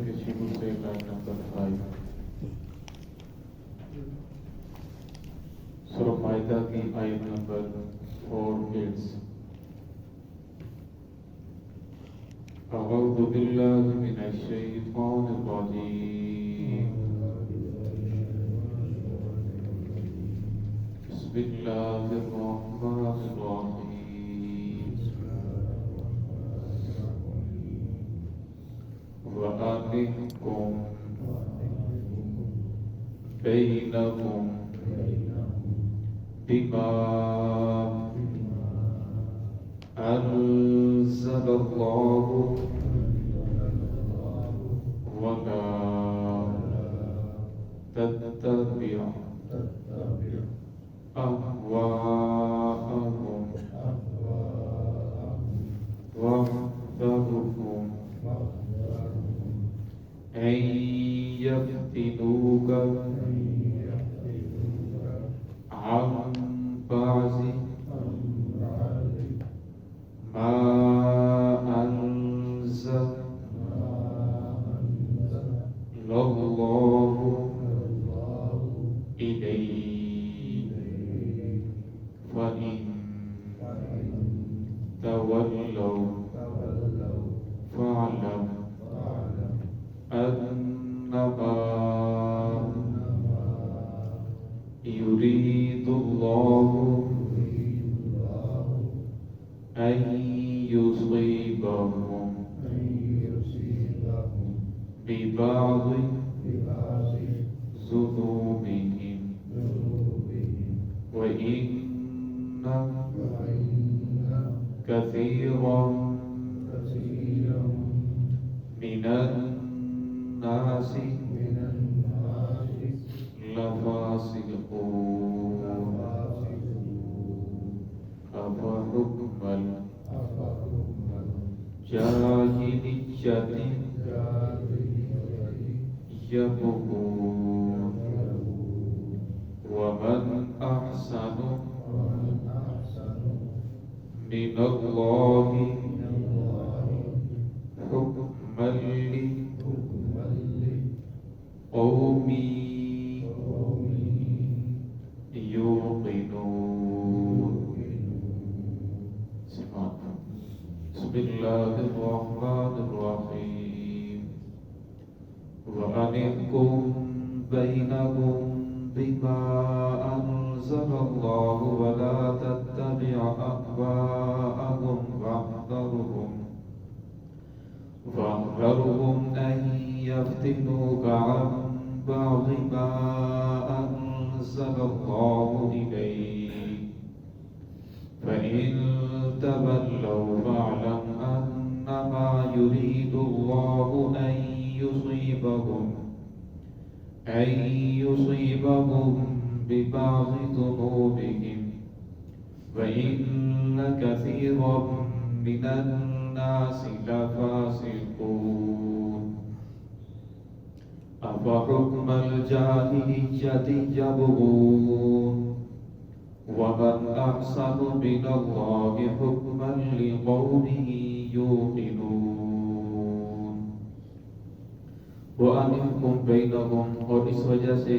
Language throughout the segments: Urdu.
کسی دوسرے کا نمبر 5 سورہ مائدہ کی آیت نمبر 4 اعوذ باللہ من الشیطان الرجیم بسم اللہ الرحمن الرحیم وَأَنِحْكُمْ بَيْنَهُمْ بِمَا أَنزَلَ اللَّهُ وَلَا تَتَّبِعْ أَهْوَاءَهُمْ وَاحْذَرْهُمْ أَن يَفْتِنُوكَ عَن بَعْضِ مَا أَنزَلَ اللَّهُ إِلَيْكَ فَإِن تَوَلَّوْا فَاعْلَمْ أَنَّمَا يُرِيدُ اللَّهُ أَن يُصِيبَهُم بِبَعْضِ ذُنُوبِهِمْ وَإِنَّ كَثِيرًا مِنَ النَّاسِ لَفَاسِقُونَ أَفَحُكْمَ الْجَاهِلِيَّةِ يَبْغُونَ وَمَنْ أَحْسَنُ مِنَ اللَّهِ حُكْمًا لِقَوْمٍ يُوقِنُونَ بسم الله الرحمن الرحيم وَأَنِحْكُمْ بَيْنَهُمْ بِمَا أَنزَلَ اللَّهُ وَلَا تَتَّبِعْ أَهْوَاءَهُمْ وَاحْذَرْهُمْ أَن يَفْتِنُوكَ عَن بَعْضِ مَا أَنزَلَ اللَّهُ إِلَيْكَ فَإِن تَوَلَّوْا فَاعْلَمْ أَنَّمَا يُرِيدُ اللَّهُ أَن يُصِيبَهُم بِبَعْضِ ذُنُوبِهِمْ وَإِنَّ كَثِيرًا مِنَ النَّاسِ لَفَاسِقُونَ أَفَحُكْمَ الْجَاهِلِيَّةِ يَبْغُونَ وَمَنْ أَحْسَنُ مِنَ اللَّهِ حُكْمًا لِقَوْمٍ يُوقِنُونَ وَأَنِحْكُمْ بَيْنَهُمْ اور اس وجہ سے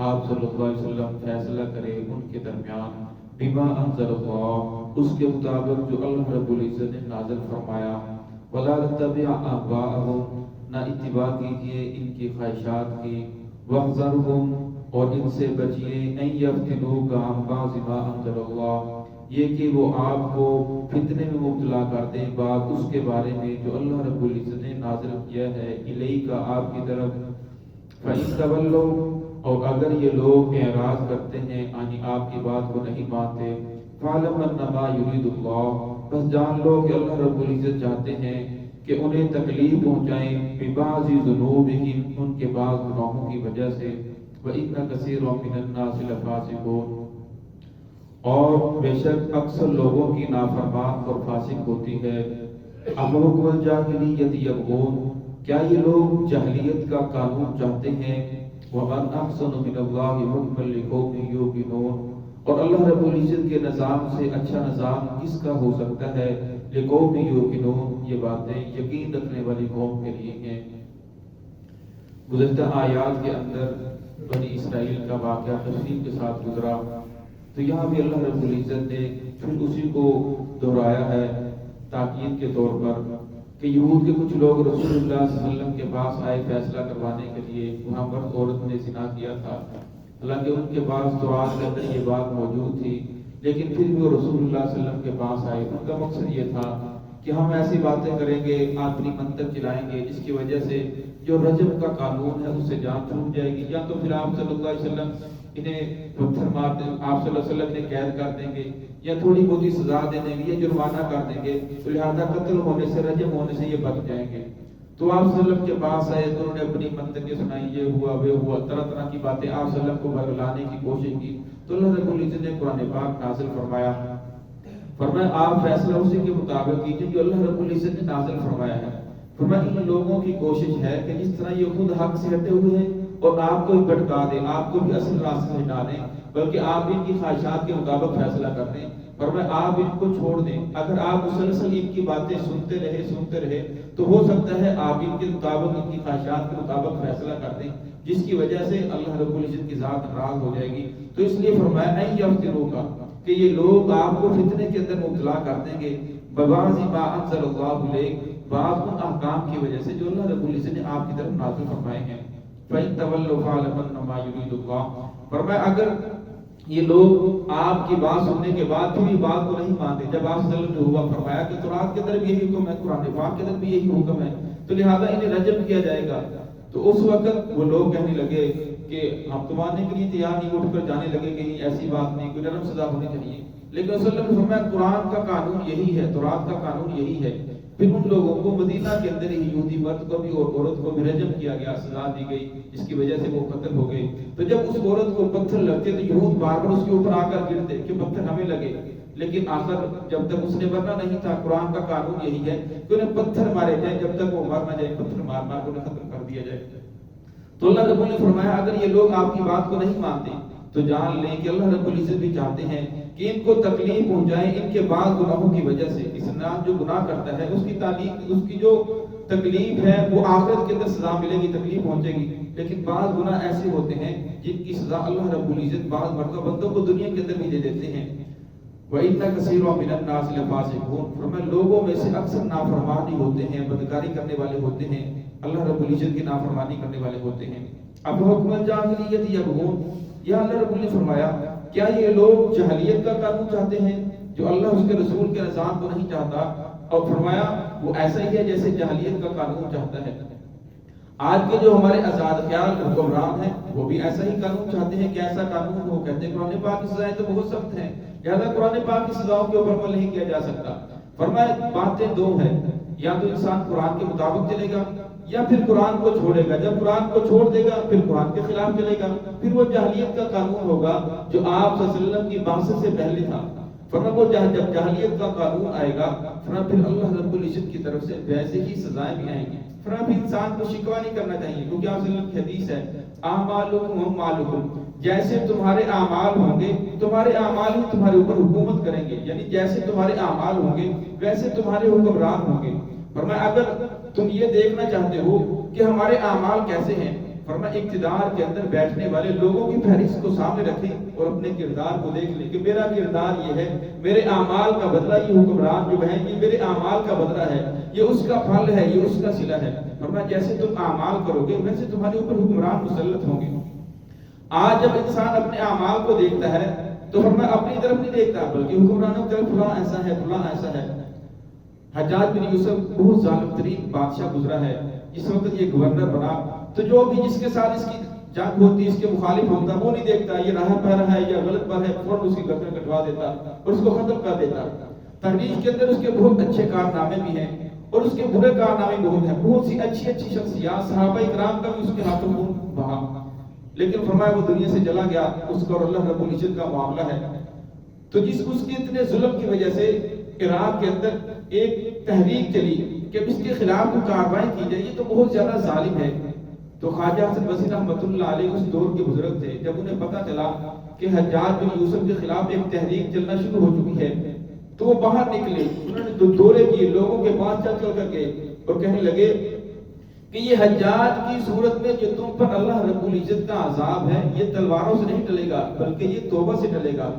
آپ صلی اللہ علیہ وسلم فیصلہ کرے ان کے درمیان بما انزل اللہ اس کے مطابق جو اللہ رب العزت نے نازل فرمایا وَلَا تَتَّبِعْ أَهْوَاءَهُمْ نہ اتباع کیجئے ان کی خواہشات کی وَاحْذَرْهُمْ اور ان سے بچیے أَن يَفْتِنُوكَ عَن بَعْضِ مَا أَنزَلَ اللَّهُ یہ کہ وہ آپ کو فتنے میں مبتلا کر دیں بعد اس کے بارے میں جو اللہ رب العزت نے نازل کیا ہے الیک آپ کی طرف فَإِن تَوَلَّوْا اور اگر یہ لوگ اعراض کرتے ہیں یعنی آپ کی بات کو نہیں مانتے فَاعْلَمْ أَنَّمَا يُرِيدُ اللَّهُ بس جان لو کہ اللہ رب العزت چاہتے ہیں کہ انہیں تکلیف پہنچائیں بِبَعْضِ ذُنُوبِهِمْ ان کے بعض گناہوں کی وجہ سے وَإِنَّ كَثِيرًا مِنَ النَّاسِ لَفَاسِقُونَ اور بے شک اکثر لوگوں کی نافرمان اور فاسق ہوتی ہے أَفَحُكْمَ الْجَاهِلِيَّةِ يَبْغُونَ کیا یہ لوگ جاہلیت کا قانون چاہتے ہیں وَمَنْ أَحْسَنُ مِنَ اللَّهِ حُكْمًا لِقَوْمٍ يُوقِنُونَ اور اللہ رب العزت کے نظام سے اچھا نظام کس کا ہو سکتا ہے لِقَوْمٍ يُوقِنُونَ یہ باتیں یقین رکھنے والی قوم کے لیے ہیں گزشتہ آیات کے اندر بنی اسرائیل کا واقعہ تفصیل کے ساتھ گزرا، تو یہاں بھی اللہ رب العزت نے پھر اسی کو دہرایا ہے تاکید کے طور پر کہ یہود کے کچھ لوگ رسول اللہ صلی اللہ علیہ وسلم کے پاس آئے فیصلہ کروانے کے لیے، وہاں پر عورت نے زنا کیا تھا، حالانکہ ان کے پاس تورات کے اندر یہ بات موجود تھی، لیکن پھر بھی وہ رسول اللہ صلی اللہ علیہ وسلم کے پاس آئے۔ ان کا مقصد یہ تھا کہ ہم ایسی باتیں کریں گے، اپنی منطق چلائیں گے جس کی وجہ سے جو رجم کا قانون ہے اس سے جان چھوٹ جائے گی، یا تو پھر آپ صلی اللہ علیہ وسلم انہیں پتھر مار دیں، آپ صلی اللہ علیہ وسلم انہیں قید کر دیں گے، یا تھوڑی بہت ہی سزا دے دیں گے، یا جرمانہ کر دیں گے، تو لہذا قتل ہونے سے، رجم ہونے سے یہ بچ جائیں گے۔ تو آپ صلی اللہ علیہ وسلم کے پاس آئے تو انہوں نے اپنی منطقیں سنائی، یہ ہوا وہ ہوا، طرح طرح کی باتیں آپ صلی اللہ علیہ وسلم کو برگلانے کی کوشش کی، تو اللہ رب العزت نے قرآن پاک نازل فرمایا آپ فیصلہ اسی کے مطابق کیجیے جو اللہ رب العزت نے نازل فرمایا ہے۔ فرمایا ان لوگوں کی کوشش ہے کہ جس طرح یہ خود حق سے ہٹے ہوئے ہیں اور آپ کو بھی بھٹکا دیں، آپ کو بھی اصل راستے سے ہٹا دیں، بلکہ آپ ان کی خواہشات کے مطابق فیصلہ کر دیں، فرمایا آپ ان کو چھوڑ دیں۔ اگر آپ مسلسل ان کی باتیں سنتے رہے تو ہو سکتا ہے آپ ان کے مطابق، ان کی خواہشات کے مطابق فیصلہ کر دیں، جس کی وجہ سے اللہ رب العزت کی ذات ناراض ہو جائے گی۔ تو اس لیے فرمایا اَن یفتنوکا کہ یہ لوگ آپ کو فتنے کے اندر مبتلا کر دیں گے، ببعض ما انزل اللہ الیک، بعض ان احکام کی وجہ سے جو اللہ رب العزت نے آپ کی طرف نازل فرمائے ہیں۔ فَإِن تَوَلَّوْا فَاعْلَمُوا أَنَّمَا يُرِيدُ اللَّهُ، فرمایا اگر یہ لوگ آپ کی بات سننے کے بعد پھر بھی بات کو نہیں مانتے، جب آپ صلی اللہ علیہ وسلم نے فرمایا کہ تورات کے اندر بھی یہی حکم ہے، قرآن پاک کے اندر بھی یہی حکم ہے، تو لہذا انہیں رجم کیا جائے گا، تو اس وقت وہ لوگ کہنے لگے کہ ہم تو ماننے کے لیے تیار نہیں، اٹھ کر جانے لگے کہ ایسی بات نہیں، کوئی نرم سزا ہونی چاہیے۔ لیکن رسول اللہ نے فرمایا قرآن کا قانون یہی ہے، تورات کا قانون یہی ہے۔ پھر ان لوگوں کو مدینہ کے اندر ہی یہودی مرد کو بھی اور عورت کو بھی رجم کیا گیا، سزا دی گئی، جس کی وجہ سے وہ قتل ہو گئے۔ تو جب اس عورت کو پتھر لگتے تو یہود بار بار اس کے اوپر آ کر گرتے کہ پتھر ہمیں لگے، لیکن آخر جب تک اس نے مرنا نہیں تھا، قرآن کا قانون یہی ہے کہ انہیں پتھر مارے جائیں، جب تک وہ مر نہ جائے، پتھر مار مار کو ختم کر دیا جائے۔ تو اللہ رب العزت نے فرمایا اگر یہ لوگ آپ کی بات کو نہیں مانتے تو جان لیں کہ اللہ رب العزت بھی چاہتے ہیں کہ ان کو تکلیف پہنچائیں ان کے بعض گناہوں کی وجہ سے۔ انسان جو گناہ کرتا ہے اس کی تعلیم، اس کی جو تکلیف ہے وہ آخرت کے اندر سزا ملے گی، تکلیف پہنچے گی، لیکن بعض گناہ ایسے ہوتے ہیں جن کی سزا اللہ رب العزت بعض مرتبہ بندوں کو دنیا کے اندر بھی دے دیتے ہیں۔ وَإِنَّ كَثِيرًا مِنَ النَّاسِ لَفَاسِقُونَ، فرمایا لوگوں میں سے اکثر نافرمان ہی ہوتے ہیں، بدکاری کرنے والے ہوتے ہیں، اللہ رب العزت کی نافرمانی کرنے والے ہوتے ہیں۔ اب حکم الجاہلیت یبغون، یا اللہ رب العزت فرمایا کیا یہ لوگ جاہلیت کا قانون چاہتے ہیں جو اللہ اس کے رسول کے نظام کو نہیں چاہتا، اور فرمایا وہ ایسا ہی ہے جیسے جاہلیت کا قانون چاہتا ہے۔ آج کے جو ہمارے آزاد خیال حکمران ہیں وہ بھی ایسا ہی قانون چاہتے ہیں کہ ایسا قانون ہو، کہتے ہیں قرآن پاک کی سزائیں تو بہت سخت ہیں، لہذا قرآن پاک کی سزاؤں کے اوپر عمل نہیں کیا جا سکتا۔ فرمایا باتیں دو ہیں، یا تو انسان قرآن کے مطابق چلے گا یا پھر قرآن کو چھوڑے گا۔ جب قرآن کو چھوڑ دے گا پھر قرآن کے خلاف چلے گا، پھر وہ جاہلیت کا قانون ہوگا جو آپ صلی اللہ علیہ وسلم کی بعثت سے پہلے تھا۔ فرمایا وہ جب جاہلیت کا قانون آئے گا، فرمایا پھر اللہ رب العزت کی طرف سے ویسے ہی سزائیں بھی آئیں گی۔ فرمایا پھر انسان کو شکوہ نہیں کرنا چاہیے، کیونکہ آپ صلی اللہ علیہ وسلم کی حدیث ہے اعمالکم اعمالکم، جیسے تمہارے اعمال ہوں گے تمہارے اعمال ہی تمہارے اوپر حکومت کریں گے، یعنی جیسے تمہارے اعمال ہوں گے ویسے تمہارے حکمران ہوں گے۔ فرمایا اگر تم یہ دیکھنا چاہتے ہو کہ ہمارے اعمال کیسے ہیں، فرمایا اقتدار کے اندر بیٹھنے والے لوگوں کی فہرست کو سامنے رکھیں اور اپنے کردار کو دیکھ لیں کہ میرا کردار یہ ہے، میرے اعمال کا بدلہ یہ حکمران جو ہیں، یہ میرے اعمال کا بدلہ ہے، یہ اس کا پھل ہے، یہ اس کا صلہ ہے۔ فرمایا جیسے تم اعمال کرو گے ویسے تمہارے اوپر حکمران مسلط ہوں گے۔ آج جب انسان اپنے اعمال کو دیکھتا ہے تو فرمایا اپنی طرف نہیں دیکھتا بلکہ حکمرانوں کی طرف، فلاں ایسا ہے فلاں ایسا ہے۔ حجاج بن یوسف بہت ظالم ترین بادشاہ گزرا ہے، اس وقت یہ گورنر بنا، تو جو بھی جس کے ساتھ اس کی جنگ ہوتی، اس کے مخالف ہوتا، وہ نہیں دیکھتا یہ راہ پر ہے یا غلط پر ہے، فوراً اس کی گردن کٹوا دیتا اور اس کو ختم کر دیتا۔ تاریخ کے اندر اس کے بہت اچھے کارنامے بھی ہیں اور اس کے برے کارنامے بہت ہیں، بہت سی اچھی اچھی شخصیات صحابہ کرام کا بھی اس کے ہاتھوں خون بہا، لیکن فرمایا وہ دنیا سے چلا گیا، اس کا اور اللہ رب العزت کا معاملہ ہے۔ تو جس اس کے اتنے ظلم کی وجہ سے عراق کے اندر ایک تحریک چلی کہ اس کے خلاف کوئی کارروائی کی جائے، یہ تو بہت زیادہ ظالم ہے۔ تو خواجہ حسن بصری رحمۃ اللہ علیہ اس دور کے بزرگ تھے، جب انہیں پتہ چلا کہ حجاج بن یوسف کے خلاف ایک تحریک چلنا شروع ہو چکی ہے تو وہ باہر نکلے، انہوں نے دورے کیے، لوگوں کے پاس چل چل کر گئے اور کہنے لگے کہ یہ حجاج کی صورت میں جو تم پر اللہ رب العزت کا عذاب ہے یہ تلواروں سے نہیں ٹلے گا بلکہ یہ توبہ سے ٹلے گا.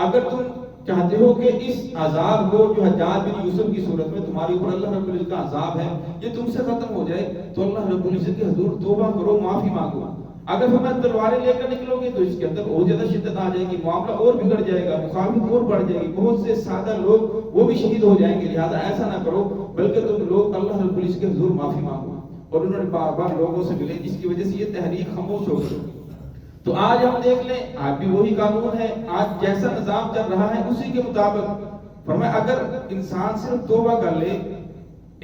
اگر تم چاہتے ہو کہ اس عذاب کو جو حجاج بن یوسف کی صورت میں تمہارے اوپر اللہ رب العزت کا عذاب ہے یہ تم سے ختم ہو جائے تو اللہ رب العزت کے حضور توبہ کرو, معافی مانگو. اگر تم تلواریں لے کر نکلو گے تو اس کے اندر اور زیادہ شدت آ جائے گی, معاملہ اور بگڑ جائے گا, مخالفت اور بڑھ جائے گی, بہت سے سادہ لوگ وہ بھی شہید ہو جائیں گے. لہذا ایسا نہ کرو بلکہ تم لوگ اللہ رب العزت کے حضور معافی مانگو. اور انہوں نے بار بار لوگوں سے ملے جس کی وجہ سے یہ تحریک خاموش ہو گئی. تو آج ہم دیکھ لیں آج بھی وہی قانون ہے, آج جیسا نظام چل رہا ہے اسی کے مطابق فرمایا اگر انسان صرف توبہ کر لے,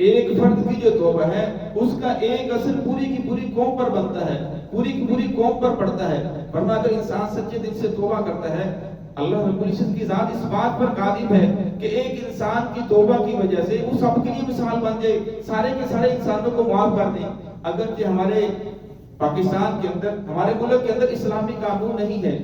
ایک فرد کی جو توبہ ہے اس کا ایک اثر پوری کی پوری قوم پر بنتا ہے, پوری کی پوری قوم پر پڑتا ہے. فرمایا اگر انسان سچے دل سے توبہ کرتا ہے اللہ رب العزت کی ذات اس بات پر قادر ہے کہ ایک انسان کی توبہ کی وجہ سے وہ سب کے لیے مثال بن جائے, سارے کے سارے انسانوں کو معاف کر دیں. اگرچہ ہمارے پاکستان کے اندر, ہمارے ملک کے اندر اسلامی قانون نہیں ہے,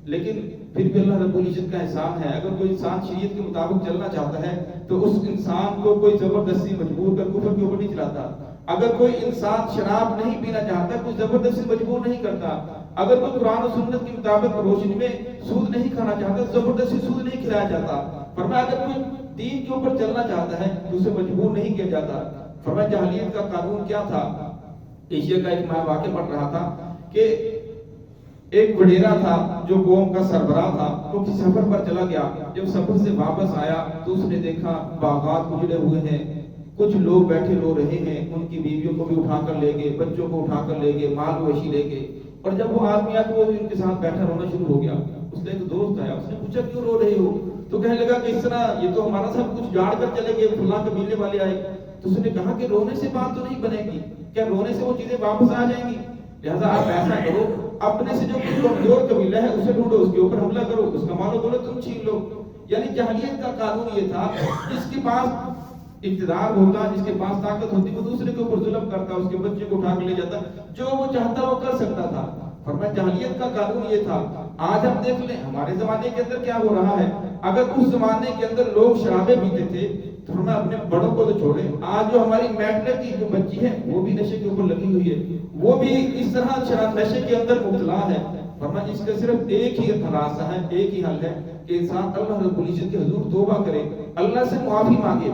لیکن پھر بھی اللہ رب العزت کا احسان ہے اگر کوئی انسان شریعت کے مطابق چلنا چاہتا ہے تو اس انسان کو کوئی زبردستی مجبور کر کفر کے اوپر نہیں چلاتا. اگر کوئی انسان شراب نہیں پینا چاہتا کوئی زبردستی مجبور نہیں کرتا. اگر کوئی قرآن و سنت کے مطابق روشنی میں سود نہیں کھانا چاہتا زبردستی سود نہیں کھلایا جاتا. فرمایا اگر کوئی دین کے اوپر چلنا چاہتا ہے تو اسے مجبور نہیں کیا جاتا. فرمایا جاہلیت کا قانون کیا تھا, ایشیا کا ایک میں واقعہ پڑھ رہا تھا کہ ایک وڈیرا تھا جو قوم کا سربراہ تھا, وہ کسی سفر پر چلا گیا. جب سفر سے واپس آیا تو اس نے دیکھا باغات اجڑے ہوئے ہیں, کچھ لوگ بیٹھے رو رہے ہیں, ان کی بیویوں کو بھی اٹھا کر لے گئے, بچوں کو اٹھا کر لے گئے, مال مویشی لے گئے. اور جب وہ آدمی آیا تو وہ ان کے ساتھ بیٹھا رونا شروع ہو گیا. اس کا ایک دوست آیا, اس نے پوچھا کیوں رو رہے ہو؟ تو کہنے لگا کہ اس طرح یہ تو ہمارا سب کچھ جاڑ کر چلے گئے, فلاں قبیلے والے آئے. تو اس نے کہا کہ رونے سے بات تو نہیں بنے گی, کیا رونے سے وہ چیزیں واپس آ جائیں گی؟ لہذا آپ ایسا کرو, اپنے سے جو کوئی کمزور قبیلہ ہے اسے ڈھونڈو, اس کے اوپر حملہ کرو, اس کا مال و دولت تم چھین لو. یعنی جاہلیت کا قانون یہ تھا جس کے پاس اقتدار ہوتا, جس کے پاس طاقت ہوتی وہ دوسرے کے اوپر ظلم کرتا, اس کے بچے کو اٹھا کے لے جاتا, جو وہ چاہتا وہ کر سکتا تھا. فرمایا جاہلیت کا قانون یہ تھا. آج ہم دیکھ لیں ہمارے زمانے کے اندر کیا ہو رہا ہے. اگر اس زمانے کے اندر لوگ شرابیں پیتے تھے تو ہمیں اپنے بڑوں کو تو چھوڑے, آج جو ہماری میٹرک کی جو بچی ہے وہ بھی نشے کے اوپر لگی ہوئی ہے, وہ بھی اس طرح شراب نشے کے اندر مبتلا ہے. فرمایا اس کا صرف ایک ہی راستہ ہے, ایک ہی حل ہے کہ انسان اللہ رب العزت کے حضور توبہ کرے, اللہ سے معافی مانگے.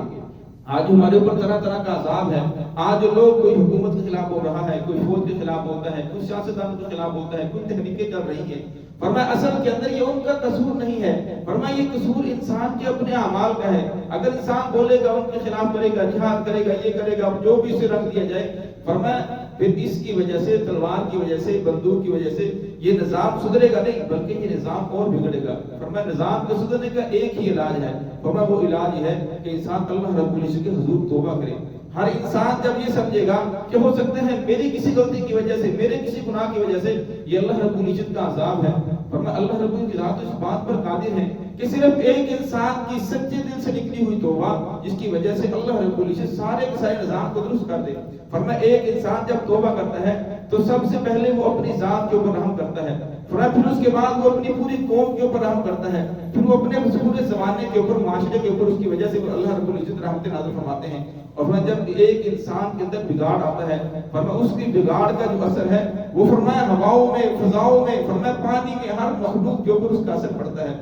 آج ہمارے اوپر طرح طرح کا عذاب ہے. آج لوگ کوئی حکومت کے خلاف ہو رہا ہے, کوئی فوج کے خلاف ہوتا ہے, کوئی سیاستدانوں کے خلاف ہوتا ہے, کوئی تحریکیں کر رہی ہیں. فرمایا اصل کے اندر یہ ان کا قصور نہیں ہے, فرمایا یہ قصور انسان کے اپنے اعمال کا ہے. اگر انسان بولے گا ان کے خلاف کرے گا, جہاد کرے گا, یہ کرے گا, جو بھی اسے رکھ دیا جائے, فرمایا پھر اس کی وجہ سے, تلوار کی وجہ سے, بندوق کی وجہ سے یہ نظام سدھرے گا نہیں بلکہ یہ نظام اور بگڑے گا. فرمایا نظام کے سدھرنے کا ایک ہی علاج ہے, فرمایا وہ علاج یہ ہے کہ انسان اللہ رب العزت کے حضور توبہ کرے. ہر انسان جب یہ سمجھے گا کہ ہو سکتے ہیں میری کسی غلطی کی وجہ سے, میرے کسی گناہ کی وجہ سے یہ اللہ رب العزت کا عذاب ہے, فرمایا اللہ رب العزت کی ذات اس بات پر قادر ہے کہ صرف ایک انسان کی سچے دل سے نکلی ہوئی توبہ جس کی وجہ سے اللہ رب العزت سارے کے سارے نظام کو درست کر دے. فرمایا ایک انسان جب توبہ کرتا ہے تو سب سے پہلے وہ اپنی ذات کے اوپر رحم کرتا ہے, پھر اس کے بعد وہ اپنی پوری قوم کے اوپر رحم کرتا ہے, پھر وہ اپنے پورے زمانے کے اوپر, معاشرے کے اوپر, اس کی وجہ سے وہ اللہ رب العزت رحمت نازل فرماتے ہیں. اور فرمایا جب ایک انسان کے اندر بگاڑ آتا ہے, فرمایا اس کی بگاڑ کا جو اثر ہے وہ فرمایا ہواؤں میں, فضاؤں میں, فرمایا پانی میں, ہر مخلوق کے اوپر اس کا اثر پڑتا ہے.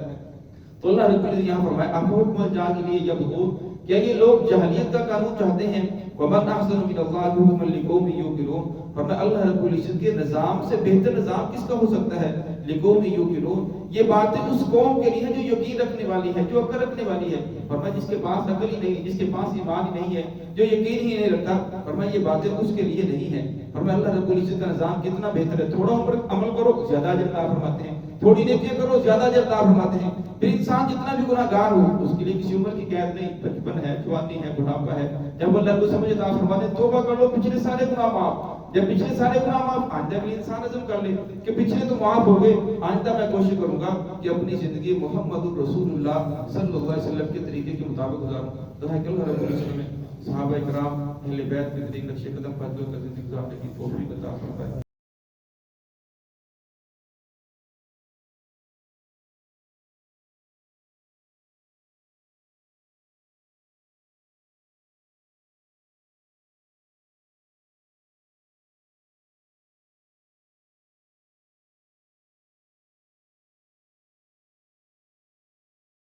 تو اللہ رب العزت یہاں فرمایا اب حکم جاہلیہ یبغون, کیا یہ لوگ جاہلیت کا قانون چاہتے ہیں؟ ومن احسن من اللہ حکما لقوم یوقنون, فرمایا اللہ رب العزت کے نظام سے بہتر نظام کس کا ہو سکتا ہے؟ لقوم یوقنون, یہ باتیں اس قوم کے لیے ہیں جو یقین رکھنے والی ہے, جو عقل رکھنے والی ہے. فرمایا جس کے پاس عقل ہی نہیں, جس کے پاس ایمان ہی نہیں ہے, جو یقین ہی نہیں رکھتا, فرمایا یہ باتیں اس کے لیے نہیں ہیں. فرمایا اللہ رب العزت کا نظام کتنا بہتر ہے, تھوڑا عمر عمل کرو زیادہ اجر عطا فرماتے ہیں, تھوڑی نیکیاں کرو زیادہ اجر عطا فرماتے ہیں. پھر انسان جتنا بھی گناہ گار ہو اس کے لیے کسی عمر کی قید نہیں, بچپن ہے, جوانی ہے, بڑھاپا ہے, جب اللہ کو سمجھ عطا فرماتے ہیں توبہ کر لو, پچھلے سارے گناہ معاف. جب پچھلے سارے گناہ معاف, آئندہ کے لیے انسان عزم کر لے کہ پچھلے تو معاف ہو گئے, آئندہ میں کوشش کروں گا کہ اپنی زندگی محمد الرسول اللہ صلی اللہ علیہ وسلم کے طریقے کے مطابق گزاروں. دعا کہ اللہ رب العزت میں صحابہ کرام اہل بیت کے طریقے نقش قدم پر جو زندگی گزارنے کی توفیق عطا فرمائے.